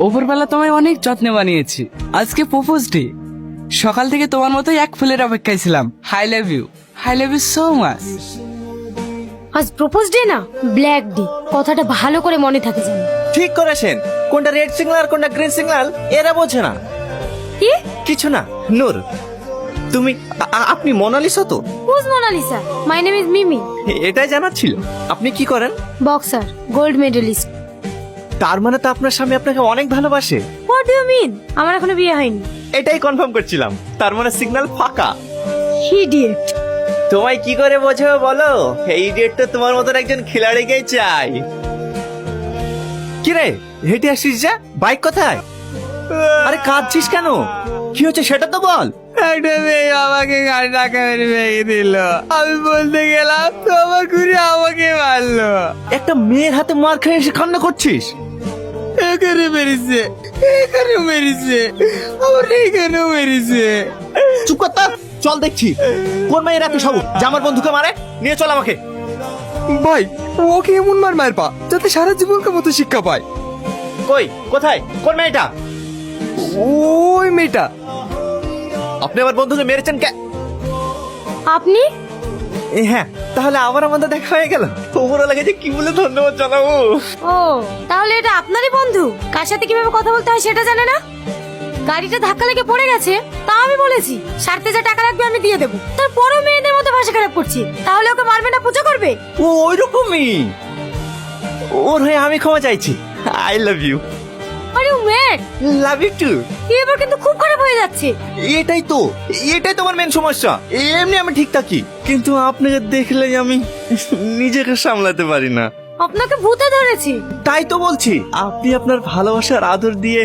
ওপরবেলা তোমায় অনেক যত্নে বানিয়েছি। আজকে প্রপোজ ডে। সকাল থেকে তোমার মতোই এক ফুলের অপেক্ষায় ছিলাম। I love you so much. আজ প্রপোজ ডে না, ব্ল্যাক ডে। কথাটা ভালো করে মনে থাকে যেন। ঠিক করেছেন, কোনটা রেড সিগন্যাল আর কোনটা গ্রিন সিগন্যাল এরা বোঝে না। কি? কিছু না। নূর, তুমি আপনি মোনালিসা তো? Whose Monalisa? My name is Mimi. এটাই জানার ছিল। আপনি কি করেন? Boxer, gold medalist. তার মানে তো আপনার স্বামী আপনাকে অনেক ভালোবাসে। What do you mean? আমার এখনো বিয়ে হয়নি। এটাই কনফার্ম করছিলাম। তার মানে সিগন্যাল ফাঁকা। ইডিয়েট। তোমায় কি করে বোঝাবো বলো? এই ডেট তো তোমার মতন একজন খিলাড়িকেই চাই। কি রে, হেঁটে আসছিস যা? বাইক কোথায়? আরে কাঁদছিস কেন? কি হচ্ছে সেটা তো বল। একটা মেয়ে আমাকে গাড়ি টাকা মেরে ভেঙে দিল। আমি বলতে গেলাম তো আমার ঘুরে আমাকে মারলো। একটা মেয়ের হাতে মার খেয়ে এসে কান্না করছিস? এখানে মেরেছে, এখানেও মেরেছে, আমার এইখানেও মেরেছে। চুপ কর তো। চল দেখছি কোন মেয়ের এত সাহস যে আমার বন্ধুকে মারে। নিয়ে চল আমাকে। ভাই, ওকে এমন মার মারবা যাতে সারা জীবনকে মতো শিক্ষা পায়। কই, কোথায়, কোন মেয়েটা? ওই মেয়েটা। আপনি আমার বন্ধুকে মেরেছেন কে? আপনি? হ্যাঁ, তাহলে আবার আমাদের দেখা হয়ে গেল। ওপরে লাগে যে কি বলে ধন্যবাদ জানাবো। ও, তাহলে এটা আপনারই বন্ধু? কার সাথে কিভাবে কথা বলতে হয় সেটা জানে না? গাড়িটা ধাক্কা লেগে পড়ে গেছে, তা আমি বলেছি সারতে যা টাকা লাগবে আমি দিয়ে দেবো। তারপরও মেয়েদের মতো ভাষা খারাপ করছি। তাহলে ওকে মারবে না, পূজা করবে? ও ওই রকমই। ওর হয়ে আমি ক্ষমা চাইছি। I love you. আরে ম্যাড, লাভ ইউ টু। এবার কিন্তু খুব খারাপ হয়ে যাচ্ছে। এটাই তোমার মেন সমস্যা। এমনি আমি ঠিক থাকি, কিন্তু আপনাকে দেখলেই আমি নিজেকে সামলাতে পারি না। আপনাকে ভূতে ধরেছি। তাই তো বলছি, আপনি আপনার ভালোবাসার আদর দিয়ে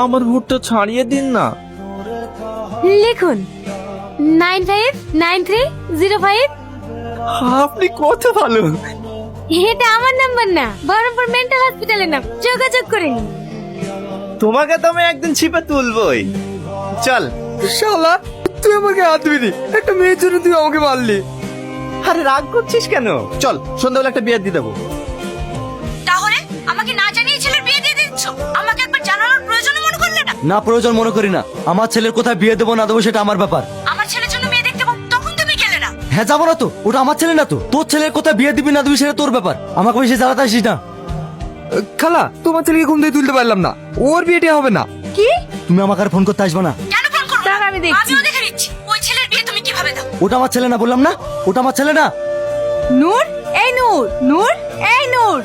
আমার ভুটটা ছাড়িয়ে দিন না। লিখুন 959305। আপনি কত ভালো। এটা আমার নাম্বার না, বহরমপুর মেন্টাল হসপিটালের নাম। যোগাযোগ করে নিন। তোমাকে তো আমি একদিন ছিপে তুলবই। চল। শালা, তুই আমাকে হাত দিবি? একটা মেয়ের জন্য তুই আমাকে মারলি। আরে রাগ করছিস কেন? চল, সন্ধ্যাবেলা একটা বিয়ে দিয়ে দেবো। তাহলে আমাকে না জানিয়ে ছেলের বিয়ে দিয়ে দিচ্ছ? আমাকে একবার জানানোর প্রয়োজন মনে করলে না? না, প্রয়োজন মনে করি না। আমার ছেলের কোথায় বিয়ে দেবো না দেবো সেটা আমার ব্যাপার। আমার ছেলের জন্য মেয়ে দেখতে তখন তুমি গেলে না? হ্যাঁ, যাবো না তো। ওটা আমার ছেলে না তো। তোর ছেলের কোথায় বিয়ে দিবি না দিবি সেটা তোর ব্যাপার। আমাকে বেশি জ্বালাতে আসিস না। খালা, তোমার ছেলেকে ঘুম থেকে তুলতে পারলাম না। ওর বিয়েটা হবে না। কি? তুমি আমাকে আর ফোন করতে আসবে না। কেন ফোন করব? আমি দেখছি। আমিও দেখে নিচ্ছি ওই ছেলের বিয়ে তুমি কিভাবে দাও। ওটা আমার ছেলে না, বললাম না? ওটা আমার ছেলে না। নূর, এই নূর, নূর, এই নূর।